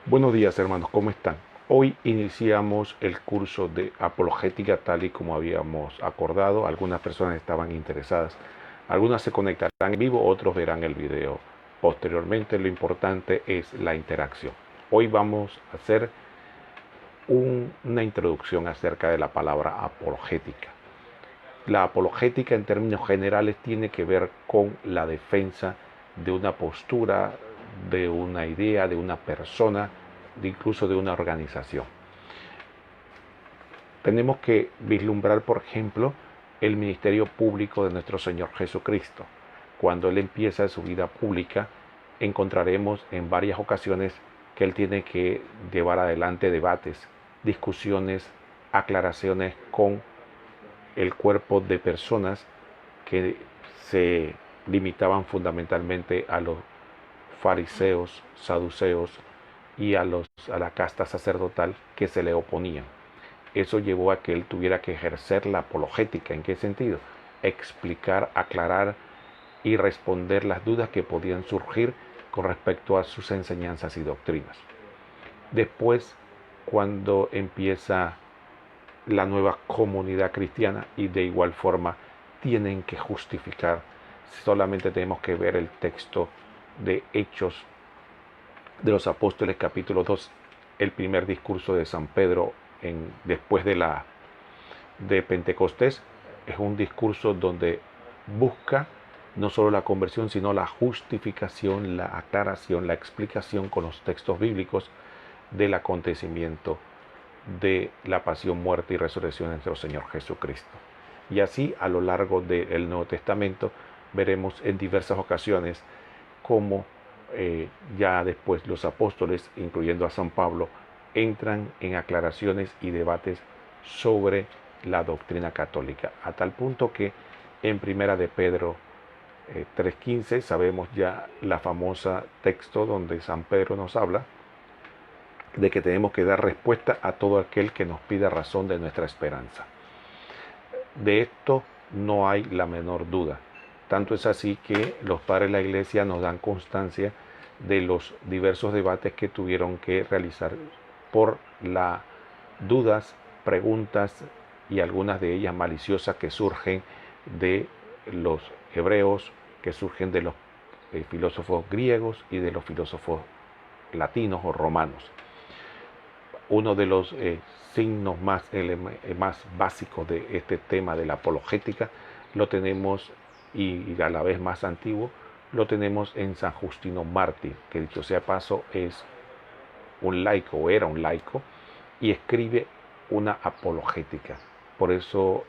Buenos días, hermanos, ¿cómo están? Hoy iniciamos el curso de apologética tal y como habíamos acordado. Algunas personas estaban interesadas, algunas se conectarán en vivo, otros verán el video posteriormente. Lo importante es la interacción. Hoy vamos a hacer una introducción acerca de la palabra apologética. La apologética en términos generales tiene que ver con la defensa de una postura, de una idea, de una persona, incluso de una organización. Tenemos que vislumbrar, por ejemplo, el ministerio público de nuestro Señor Jesucristo. Cuando Él empieza su vida pública, encontraremos en varias ocasiones que Él tiene que llevar adelante debates, discusiones, aclaraciones con el cuerpo de personas que se limitaban fundamentalmente a los fariseos, saduceos y a la casta sacerdotal que se le oponían. Eso llevó a que él tuviera que ejercer la apologética. ¿En qué sentido? Explicar, aclarar y responder las dudas que podían surgir con respecto a sus enseñanzas y doctrinas. Después, cuando empieza la nueva comunidad cristiana, y de igual forma tienen que justificar, solamente tenemos que ver el texto de Hechos de los Apóstoles capítulo 2, el primer discurso de San Pedro después de Pentecostés. Es un discurso donde busca no solo la conversión, sino la justificación, la aclaración, la explicación con los textos bíblicos del acontecimiento de la pasión, muerte y resurrección de nuestro Señor Jesucristo. Y así a lo largo del Nuevo Testamento veremos en diversas ocasiones cómo ya después los apóstoles, incluyendo a San Pablo, entran en aclaraciones y debates sobre la doctrina católica, a tal punto que en Primera de Pedro 3:15 sabemos ya la famosa texto donde San Pedro nos habla de que tenemos que dar respuesta a todo aquel que nos pida razón de nuestra esperanza. De esto no hay la menor duda. Tanto es así que los padres de la Iglesia nos dan constancia de los diversos debates que tuvieron que realizar por las dudas, preguntas y algunas de ellas maliciosas que surgen de los hebreos, que surgen de los filósofos griegos y de los filósofos latinos o romanos. Uno de los signos más básicos de este tema de la apologética lo tenemos, y a la vez más antiguo, lo tenemos en San Justino Mártir, que dicho sea paso es un laico o era un laico y escribe una apologética. Por eso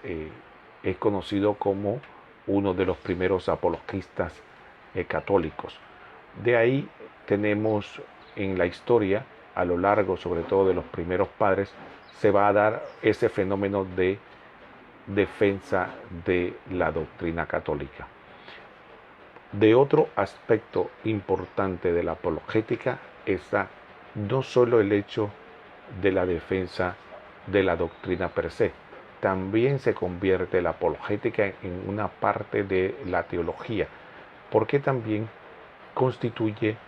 es conocido como uno de los primeros apologistas católicos. De ahí tenemos en la historia, a lo largo sobre todo de los primeros padres, se va a dar ese fenómeno de defensa de la doctrina católica. De otro aspecto importante de la apologética está no solo el hecho de la defensa de la doctrina per se, también se convierte la apologética en una parte de la teología, porque también constituye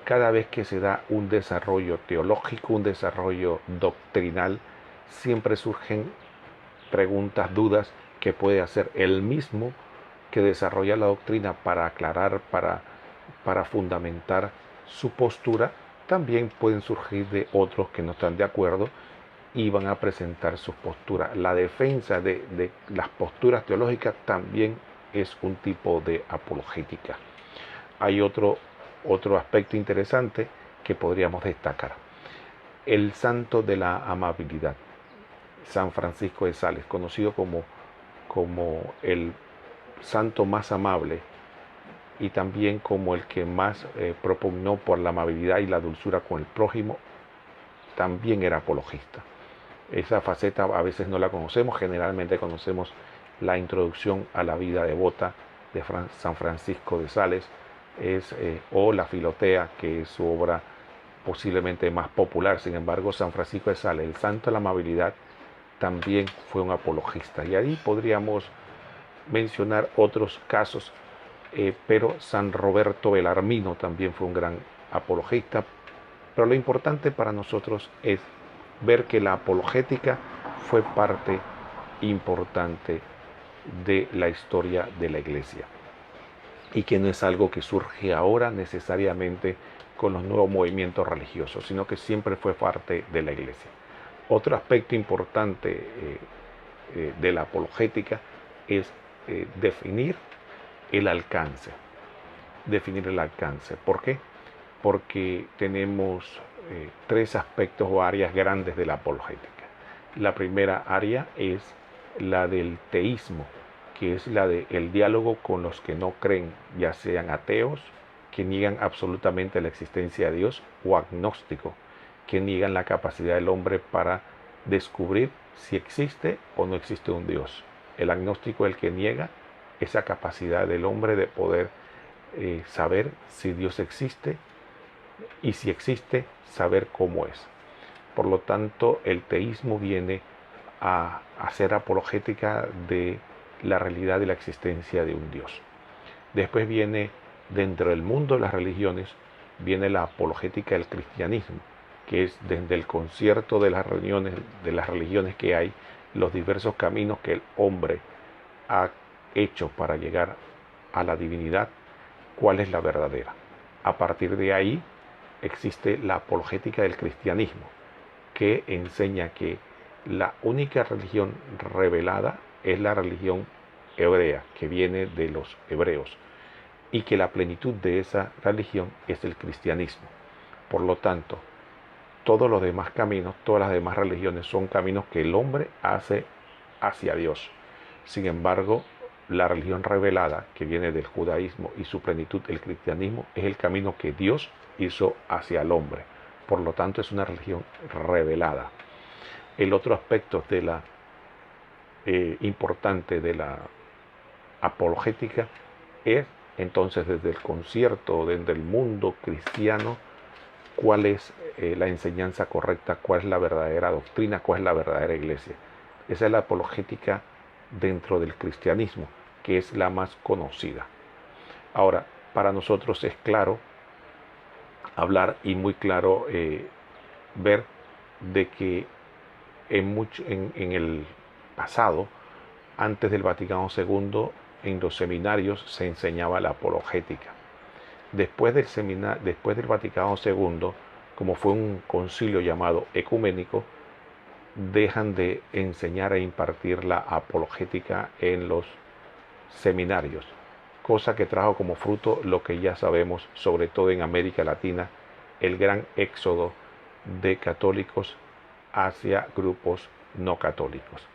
cada vez que se da un desarrollo teológico, un desarrollo doctrinal, siempre surgen preguntas, dudas que puede hacer el mismo que desarrolla la doctrina para aclarar, para fundamentar su postura. También pueden surgir de otros que no están de acuerdo y van a presentar sus posturas. La defensa de las posturas teológicas también es un tipo de apologética. Hay otro aspecto interesante que podríamos destacar. El santo de la amabilidad, San Francisco de Sales, conocido como el santo más amable y también como el que más propugnó por la amabilidad y la dulzura con el prójimo, también era apologista. Esa faceta a veces no la conocemos, generalmente conocemos la introducción a la vida devota de San Francisco de Sales, o la Filotea, que es su obra posiblemente más popular. Sin embargo, San Francisco de Sales, el santo de la amabilidad, también fue un apologista. Y ahí podríamos mencionar otros casos, pero San Roberto Belarmino también fue un gran apologista, Pero lo importante para nosotros es ver que la apologética fue parte importante de la historia de la Iglesia y que no es algo que surge ahora necesariamente con los nuevos movimientos religiosos, sino que siempre fue parte de la Iglesia. Otro aspecto importante de la apologética es definir el alcance. Definir el alcance. ¿Por qué? Porque tenemos tres aspectos o áreas grandes de la apologética. La primera área es la del teísmo, que es la del diálogo con los que no creen, ya sean ateos, que niegan absolutamente la existencia de Dios, o agnósticos, que niegan la capacidad del hombre para descubrir si existe o no existe un Dios. El agnóstico es el que niega esa capacidad del hombre de poder saber si Dios existe y si existe, saber cómo es. Por lo tanto, el teísmo viene a hacer apologética de la realidad de la existencia de un Dios. Después viene, dentro del mundo de las religiones, viene la apologética del cristianismo, que es desde el concierto de las religiones que hay, los diversos caminos que el hombre ha hecho para llegar a la divinidad, cuál es la verdadera. A partir de ahí existe la apologética del cristianismo, que enseña que la única religión revelada es la religión hebrea, que viene de los hebreos, y que la plenitud de esa religión es el cristianismo. Por lo tanto, todos los demás caminos, todas las demás religiones son caminos que el hombre hace hacia Dios. Sin embargo, la religión revelada, que viene del judaísmo y su plenitud, el cristianismo, es el camino que Dios hizo hacia el hombre. Por lo tanto, es una religión revelada. El otro aspecto de la importante de la apologética es entonces desde el concierto, desde el mundo cristiano, cuál es la enseñanza correcta, cuál es la verdadera doctrina, cuál es la verdadera iglesia. Esa es la apologética dentro del cristianismo, que es la más conocida. Ahora, para nosotros es claro hablar y muy claro ver de que en el pasado, antes del Vaticano II, en los seminarios se enseñaba la apologética. Después del Vaticano II, como fue un concilio llamado ecuménico, dejan de enseñar e impartir la apologética en los seminarios, cosa que trajo como fruto lo que ya sabemos, sobre todo en América Latina, el gran éxodo de católicos hacia grupos no católicos.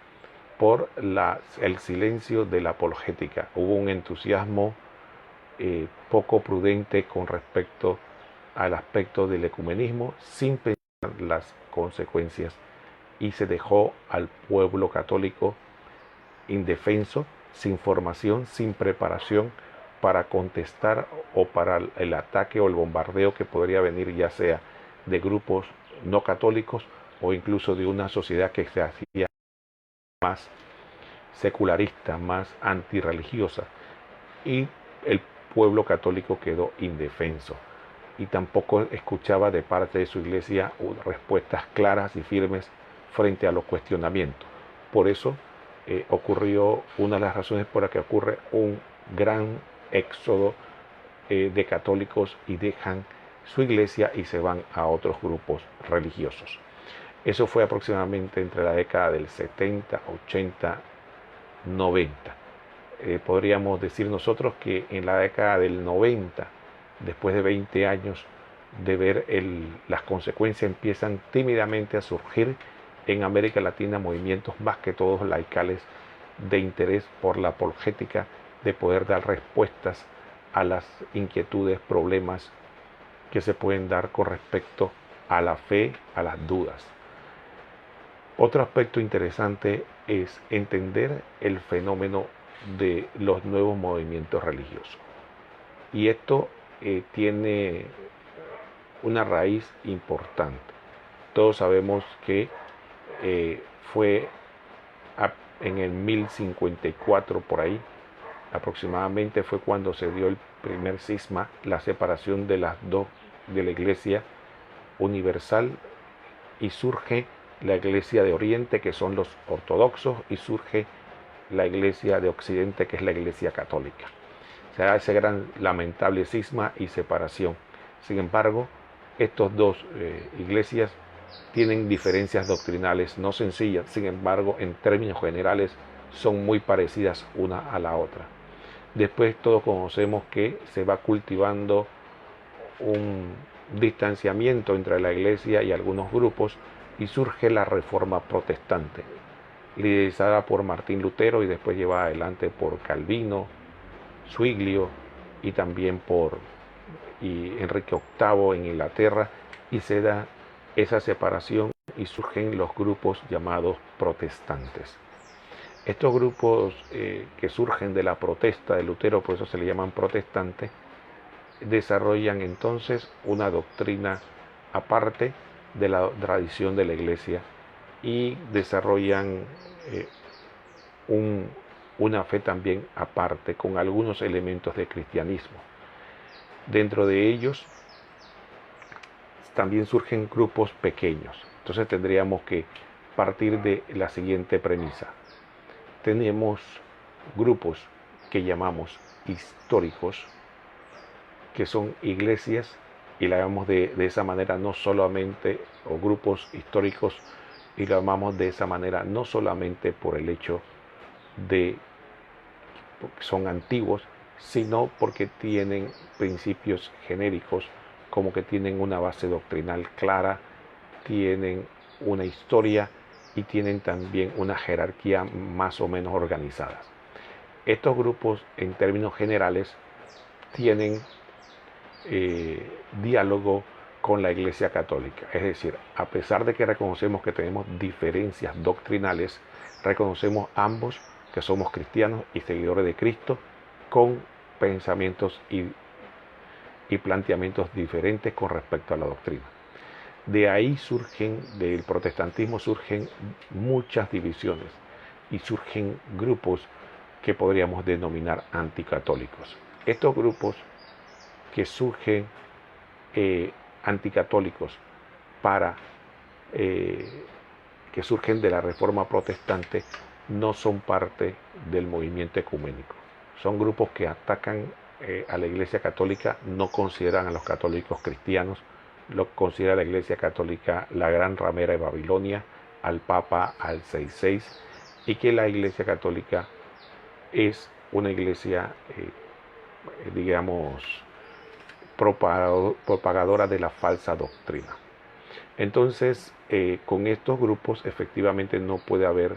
Por el silencio de la apologética, hubo un entusiasmo poco prudente con respecto al aspecto del ecumenismo, sin pensar las consecuencias, y se dejó al pueblo católico indefenso, sin formación, sin preparación para contestar o para el ataque o el bombardeo que podría venir, ya sea de grupos no católicos o incluso de una sociedad que se hacía más secularista, más antirreligiosa, y el pueblo católico quedó indefenso y tampoco escuchaba de parte de su iglesia respuestas claras y firmes frente a los cuestionamientos. Por eso ocurrió una de las razones por las que ocurre un gran éxodo de católicos y dejan su iglesia y se van a otros grupos religiosos. Eso fue aproximadamente entre la década del 70, 80, 90. Podríamos decir nosotros que en la década del 90, después de 20 años de ver las consecuencias, empiezan tímidamente a surgir en América Latina movimientos más que todos laicales de interés por la apologética, de poder dar respuestas a las inquietudes, problemas que se pueden dar con respecto a la fe, a las dudas. Otro aspecto interesante es entender el fenómeno de los nuevos movimientos religiosos. Y esto tiene una raíz importante. Todos sabemos que fue en el 1054 por ahí, aproximadamente fue cuando se dio el primer cisma, la separación de las dos, de la iglesia, universal y surge la iglesia de Oriente, que son los ortodoxos, y surge la iglesia de Occidente, que es la iglesia católica. Se da ese gran lamentable cisma y separación. Sin embargo, estas dos iglesias tienen diferencias doctrinales no sencillas, sin embargo, en términos generales son muy parecidas una a la otra. Después todos conocemos que se va cultivando un distanciamiento entre la iglesia y algunos grupos y surge la Reforma Protestante, liderizada por Martín Lutero y después llevada adelante por Calvino, Zwinglio y también por Enrique VIII en Inglaterra, y se da esa separación y surgen los grupos llamados protestantes. Estos grupos que surgen de la protesta de Lutero, por eso se le llaman protestantes, desarrollan entonces una doctrina aparte de la tradición de la iglesia y desarrollan una fe también aparte con algunos elementos de cristianismo. Dentro de ellos también surgen grupos pequeños. Entonces tendríamos que partir de la siguiente premisa. Tenemos grupos que llamamos históricos, que son iglesias, y la llamamos de esa manera no solamente, o grupos históricos, y lo llamamos de esa manera no solamente por el hecho de que son antiguos, sino porque tienen principios genéricos, como que tienen una base doctrinal clara, tienen una historia y tienen también una jerarquía más o menos organizadas. Estos grupos, en términos generales, tienen diálogo con la Iglesia Católica. Es decir, a pesar de que reconocemos que tenemos diferencias doctrinales, reconocemos ambos que somos cristianos y seguidores de Cristo, con pensamientos y planteamientos diferentes con respecto a la doctrina. De ahí del protestantismo surgen muchas divisiones y surgen grupos que podríamos denominar anticatólicos. Estos grupos que surgen anticatólicos que surgen de la Reforma Protestante no son parte del movimiento ecuménico. Son grupos que atacan a la Iglesia Católica, no consideran a los católicos cristianos, lo considera la Iglesia Católica la gran ramera de Babilonia, al Papa al 66, y que la Iglesia Católica es una iglesia, digamos, propagadora de la falsa doctrina. Entonces, con estos grupos efectivamente no puede haber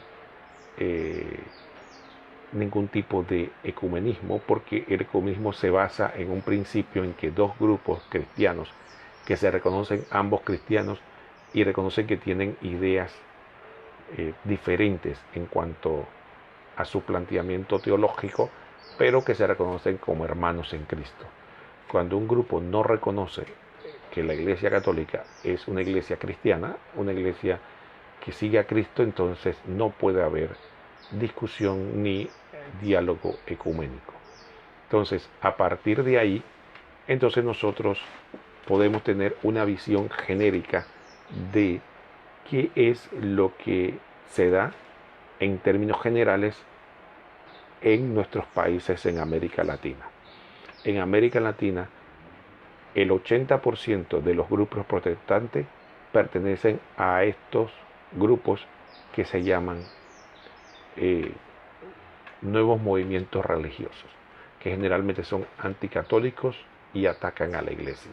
ningún tipo de ecumenismo, porque el ecumenismo se basa en un principio en que dos grupos cristianos que se reconocen ambos cristianos y reconocen que tienen ideas diferentes en cuanto a su planteamiento teológico, pero que se reconocen como hermanos en Cristo. Cuando un grupo no reconoce que la Iglesia Católica es una iglesia cristiana, una iglesia que sigue a Cristo, entonces no puede haber discusión ni diálogo ecuménico. Entonces, a partir de ahí, entonces nosotros podemos tener una visión genérica de qué es lo que se da en términos generales en nuestros países en América Latina. En América Latina, el 80% de los grupos protestantes pertenecen a estos grupos que se llaman nuevos movimientos religiosos, que generalmente son anticatólicos y atacan a la iglesia.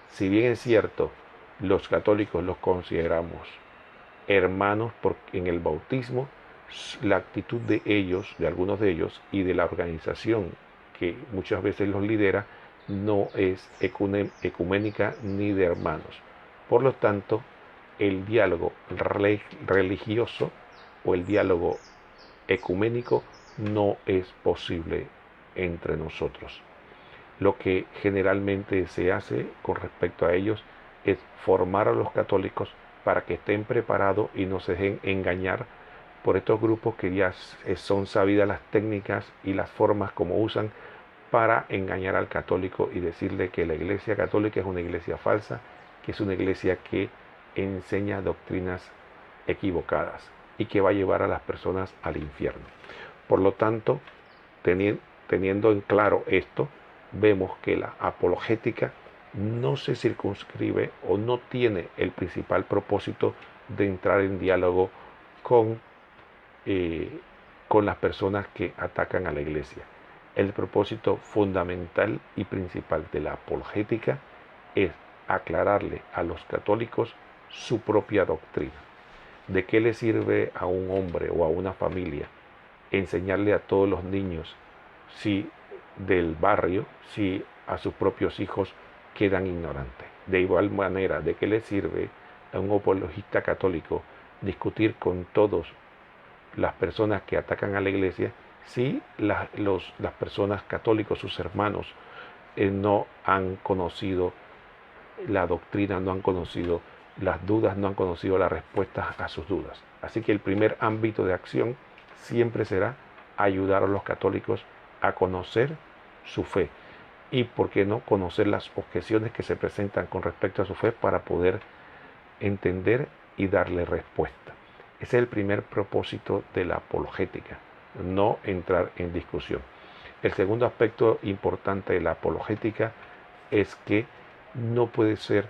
Si bien es cierto, los católicos los consideramos hermanos en el bautismo, la actitud de ellos, de algunos de ellos, y de la organización que muchas veces los lidera, no es ecuménica ni de hermanos. Por lo tanto, el diálogo religioso o el diálogo ecuménico no es posible entre nosotros. Lo que generalmente se hace con respecto a ellos es formar a los católicos para que estén preparados y no se dejen engañar por estos grupos que ya son sabidas las técnicas y las formas como usan para engañar al católico y decirle que la Iglesia Católica es una iglesia falsa, que es una iglesia que enseña doctrinas equivocadas y que va a llevar a las personas al infierno. Por lo tanto, teniendo en claro esto, vemos que la apologética no se circunscribe o no tiene el principal propósito de entrar en diálogo con, con las personas que atacan a la iglesia. El propósito fundamental y principal de la apologética es aclararle a los católicos su propia doctrina. ¿De qué le sirve a un hombre o a una familia enseñarle a todos los niños del barrio si a sus propios hijos quedan ignorantes? De igual manera, ¿de qué le sirve a un apologista católico discutir con todas las personas que atacan a la iglesia si las personas católicas, sus hermanos, no han conocido la doctrina, no han conocido las dudas, no han conocido las respuestas a sus dudas? Así que el primer ámbito de acción siempre será ayudar a los católicos a conocer su fe y, por qué no, conocer las objeciones que se presentan con respecto a su fe para poder entender y darle respuesta. Ese es el primer propósito de la apologética, no entrar en discusión. El segundo aspecto importante de la apologética es que no puede ser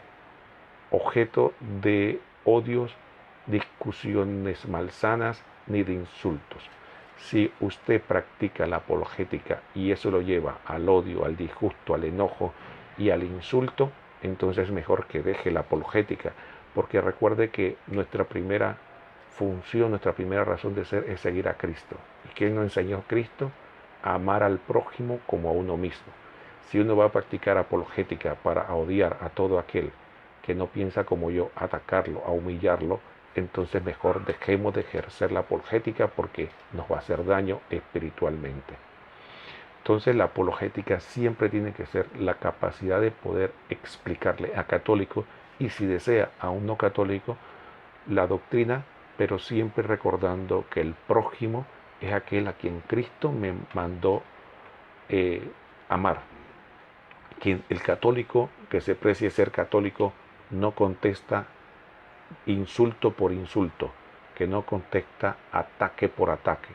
objeto de odios, discusiones malsanas ni de insultos. Si usted practica la apologética y eso lo lleva al odio, al disgusto, al enojo y al insulto, entonces es mejor que deje la apologética, porque recuerde que nuestra primera función, nuestra primera razón de ser es seguir a Cristo. ¿Y quién nos enseñó Cristo? A amar al prójimo como a uno mismo. Si uno va a practicar apologética para odiar a todo aquel que no piensa como yo, a atacarlo, a humillarlo, entonces mejor dejemos de ejercer la apologética porque nos va a hacer daño espiritualmente. Entonces la apologética siempre tiene que ser la capacidad de poder explicarle a católico y, si desea, a un no católico la doctrina, pero siempre recordando que el prójimo es aquel a quien Cristo me mandó amar. Quien el católico que se precie ser católico no contesta insulto por insulto, que no contesta ataque por ataque,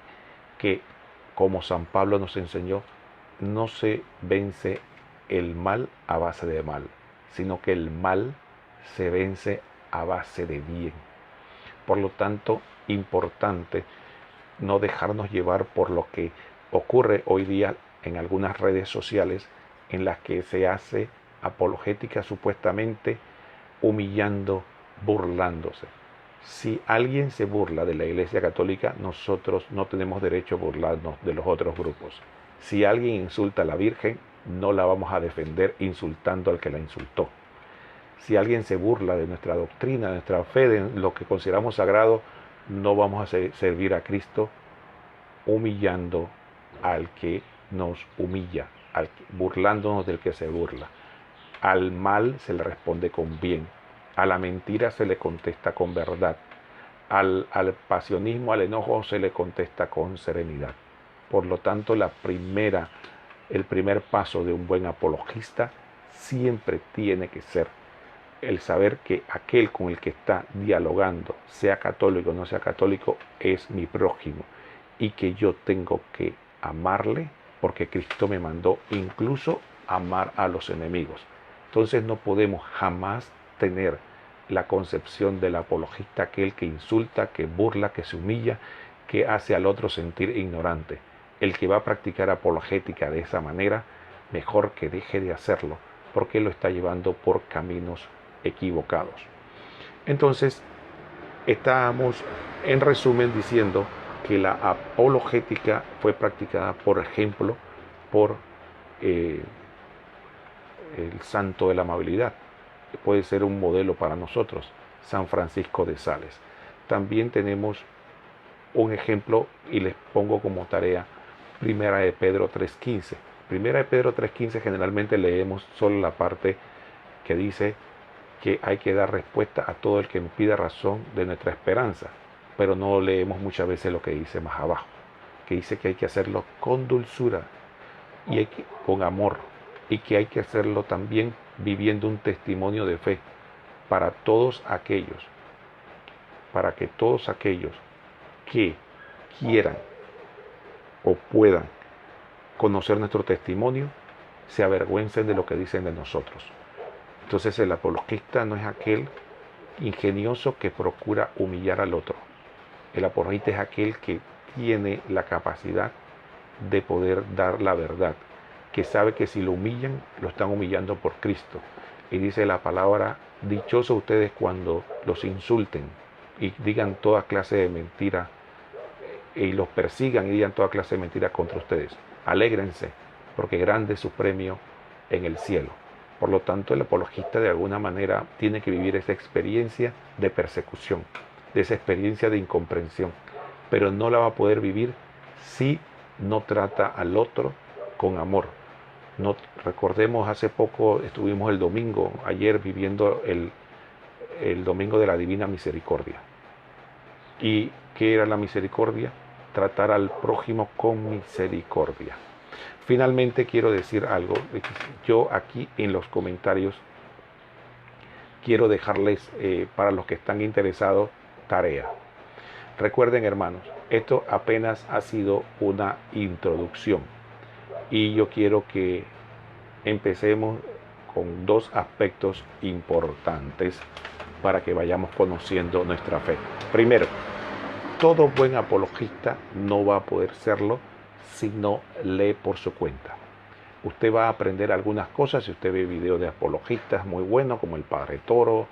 que, como San Pablo nos enseñó, no se vence el mal a base de mal, sino que el mal se vence a base de bien. Por lo tanto, importante no dejarnos llevar por lo que ocurre hoy día en algunas redes sociales en las que se hace apologética supuestamente humillando, burlándose. Si alguien se burla de la Iglesia Católica, nosotros no tenemos derecho a burlarnos de los otros grupos. Si alguien insulta a la Virgen, no la vamos a defender insultando al que la insultó. Si alguien se burla de nuestra doctrina, de nuestra fe, de lo que consideramos sagrado, no vamos a servir a Cristo humillando al que nos humilla, burlándonos del que se burla. Al mal se le responde con bien, a la mentira se le contesta con verdad, al pasionismo, al enojo se le contesta con serenidad. Por lo tanto, el primer paso de un buen apologista siempre tiene que ser el saber que aquel con el que está dialogando, sea católico o no sea católico, es mi prójimo y que yo tengo que amarle porque Cristo me mandó incluso amar a los enemigos. Entonces no podemos jamás tener la concepción del apologista, aquel que insulta, que burla, que se humilla, que hace al otro sentir ignorante. El que va a practicar apologética de esa manera, mejor que deje de hacerlo, porque lo está llevando por caminos equivocados. Entonces, estábamos en resumen diciendo que la apologética fue practicada, por ejemplo, por el santo de la amabilidad, que puede ser un modelo para nosotros, San Francisco de Sales. También tenemos un ejemplo y les pongo como tarea Primera de Pedro 3.15. Primera de Pedro 3.15 generalmente leemos solo la parte que dice que hay que dar respuesta a todo el que nos pida razón de nuestra esperanza, pero no leemos muchas veces lo que dice más abajo, que dice que hay que hacerlo con dulzura y con amor, y que hay que hacerlo también viviendo un testimonio de fe, para todos aquellos, para que todos aquellos que quieran o puedan conocer nuestro testimonio se avergüencen de lo que dicen de nosotros. Entonces el apologista no es aquel ingenioso que procura humillar al otro. El apologista es aquel que tiene la capacidad de poder dar la verdad, que sabe que si lo humillan, lo están humillando por Cristo. Y dice la palabra: dichosos ustedes cuando los insulten y digan toda clase de mentira, y los persigan y digan toda clase de mentira contra ustedes. Alégrense, porque grande es su premio en el cielo. Por lo tanto, el apologista de alguna manera tiene que vivir esa experiencia de persecución, de esa experiencia de incomprensión, pero no la va a poder vivir si no trata al otro con amor. No, recordemos, hace poco estuvimos el domingo, ayer viviendo el domingo de la Divina Misericordia. ¿Y qué era la misericordia? Tratar al prójimo con misericordia. Finalmente quiero decir algo. Yo aquí en los comentarios quiero dejarles, para los que están interesados, tarea. Recuerden, hermanos, esto apenas ha sido una introducción y yo quiero que empecemos con dos aspectos importantes para que vayamos conociendo nuestra fe. Primero, todo buen apologista no va a poder serlo si no lee por su cuenta. Usted va a aprender algunas cosas si usted ve videos de apologistas muy buenos como el Padre Toro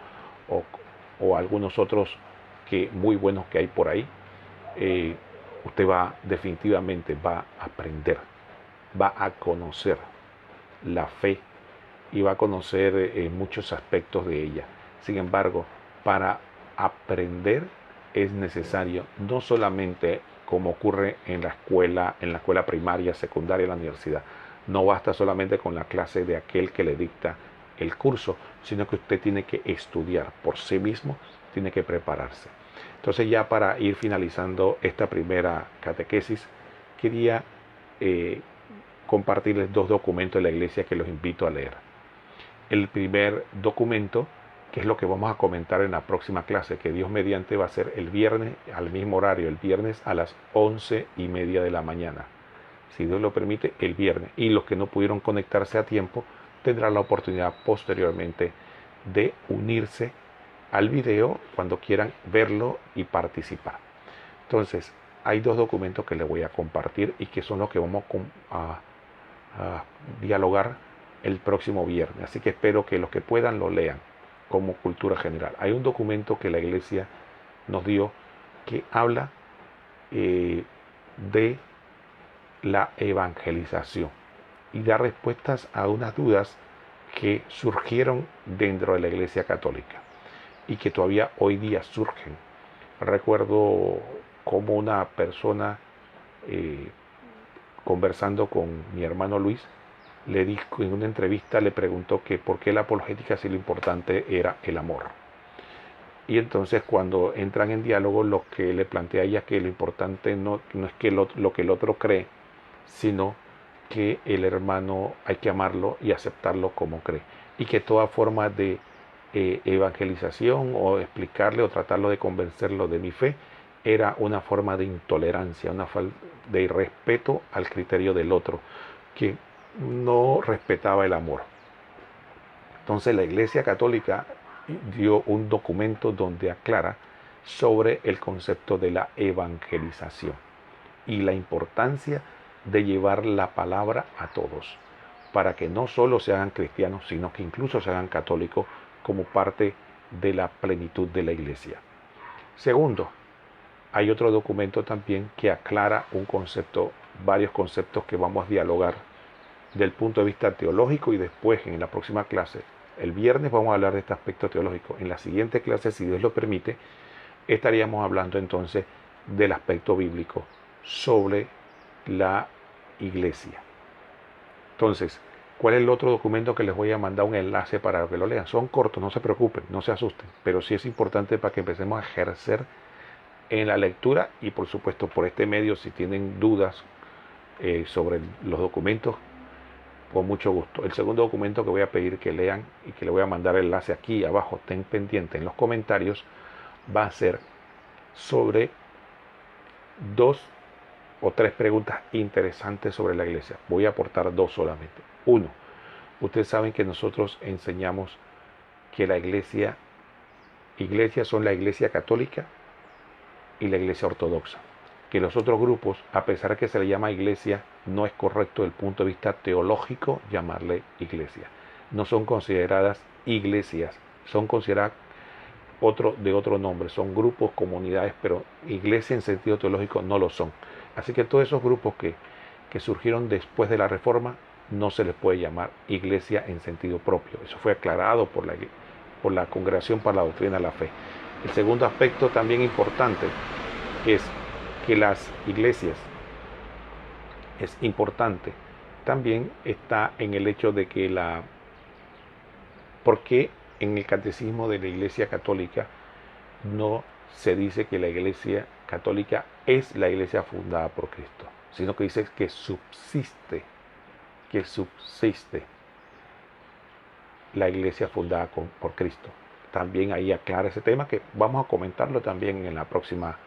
o algunos otros muy buenos que hay por ahí. Usted definitivamente va a aprender, va a conocer la fe y va a conocer muchos aspectos de ella. Sin embargo, para aprender es necesario no solamente, como ocurre en la escuela primaria, secundaria, en la universidad, no basta solamente con la clase de aquel que le dicta el curso, sino que usted tiene que estudiar por sí mismo, tiene que prepararse. Entonces, ya para ir finalizando esta primera catequesis, quería compartirles dos documentos de la iglesia que los invito a leer. El primer documento, que es lo que vamos a comentar en la próxima clase, que Dios mediante va a ser el viernes al mismo horario, el viernes a las 11:30 de la mañana, si Dios lo permite, el viernes. Y los que no pudieron conectarse a tiempo tendrán la oportunidad posteriormente de unirse al video cuando quieran verlo y participar. Entonces, hay dos documentos que les voy a compartir y que son los que vamos a dialogar el próximo viernes. Así que espero que los que puedan lo lean como cultura general. Hay un documento que la iglesia nos dio que habla de la evangelización y da respuestas a unas dudas que surgieron dentro de la iglesia católica y que todavía hoy día surgen. Recuerdo como una persona conversando con mi hermano Luis, le dijo en una entrevista, le preguntó que por qué la apologética si lo importante era el amor. Y entonces cuando entran en diálogo, lo que le plantea ella que lo importante no es que lo que el otro cree, sino que el hermano hay que amarlo y aceptarlo como cree. Y que toda forma de evangelización o explicarle o tratarlo de convencerlo de mi fe era una forma de intolerancia, una falta de irrespeto al criterio del otro, que no respetaba el amor. Entonces la Iglesia Católica dio un documento donde aclara sobre el concepto de la evangelización y la importancia de llevar la palabra a todos, para que no solo se hagan cristianos, sino que incluso se hagan católicos como parte de la plenitud de la Iglesia. Segundo, hay otro documento también que aclara un concepto, varios conceptos que vamos a dialogar del punto de vista teológico y después en la próxima clase, el viernes vamos a hablar de este aspecto teológico. En la siguiente clase, si Dios lo permite, estaríamos hablando entonces del aspecto bíblico sobre la iglesia. Entonces, ¿cuál es el otro documento que les voy a mandar un enlace para que lo lean? Son cortos, no se preocupen, no se asusten, pero sí es importante para que empecemos a ejercer en la lectura y por supuesto por este medio, si tienen dudas sobre los documentos, Con mucho gusto. El segundo documento que voy a pedir que lean y que le voy a mandar el enlace aquí abajo, estén pendientes en los comentarios, va a ser sobre 2 o 3 preguntas interesantes sobre la iglesia. Voy a aportar 2 solamente. Uno, ustedes saben que nosotros enseñamos que la iglesias son la iglesia católica y la iglesia ortodoxa. Que los otros grupos, a pesar de que se le llama iglesia, no es correcto desde el punto de vista teológico llamarle iglesia. No son consideradas iglesias, son consideradas de otro nombre, son grupos, comunidades, pero iglesia en sentido teológico no lo son. Así que todos esos grupos que surgieron después de la Reforma no se les puede llamar iglesia en sentido propio. Eso fue aclarado por la Congregación para la Doctrina de la Fe. El segundo aspecto también importante es que las iglesias, es importante, también está en el hecho de que ¿por qué en el catecismo de la Iglesia Católica no se dice que la Iglesia Católica es la iglesia fundada por Cristo? Sino que dice que subsiste la iglesia fundada por Cristo. También ahí aclara ese tema que vamos a comentarlo también en la próxima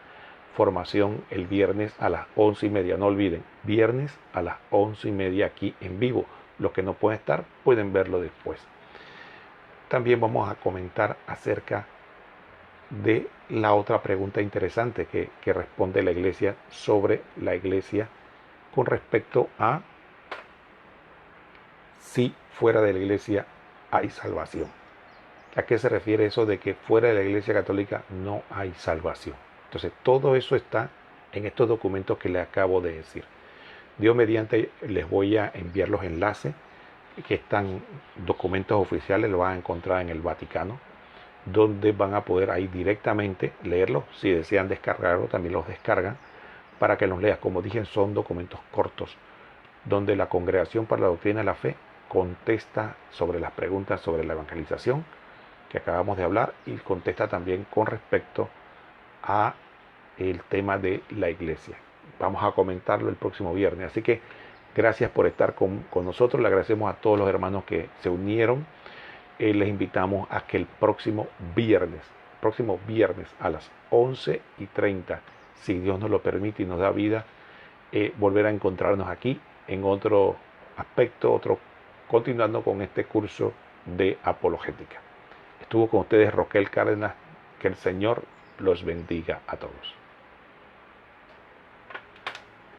formación el viernes a las 11:30. No olviden, viernes a las 11:30 aquí en vivo. Los que no pueden estar pueden verlo después. También vamos a comentar acerca de la otra pregunta interesante que responde la iglesia sobre la iglesia con respecto a si fuera de la iglesia hay salvación. ¿A qué se refiere eso de que fuera de la iglesia católica no hay salvación? Entonces todo eso está en estos documentos que les acabo de decir. Dios mediante les voy a enviar los enlaces que están documentos oficiales, lo van a encontrar en el Vaticano, donde van a poder ahí directamente leerlos. Si desean descargarlo, también los descargan para que los leas. Como dije, son documentos cortos, donde la Congregación para la Doctrina de la Fe contesta sobre las preguntas sobre la evangelización que acabamos de hablar y contesta también con respecto a el tema de la iglesia. Vamos a comentarlo el próximo viernes. Así que gracias por estar con nosotros. Le agradecemos a todos los hermanos que se unieron. Les invitamos a que el próximo viernes a las 11:30, si Dios nos lo permite y nos da vida, volver a encontrarnos aquí en otro aspecto, continuando con este curso de apologética. Estuvo con ustedes Roquel Cárdenas. Que el Señor los bendiga a todos.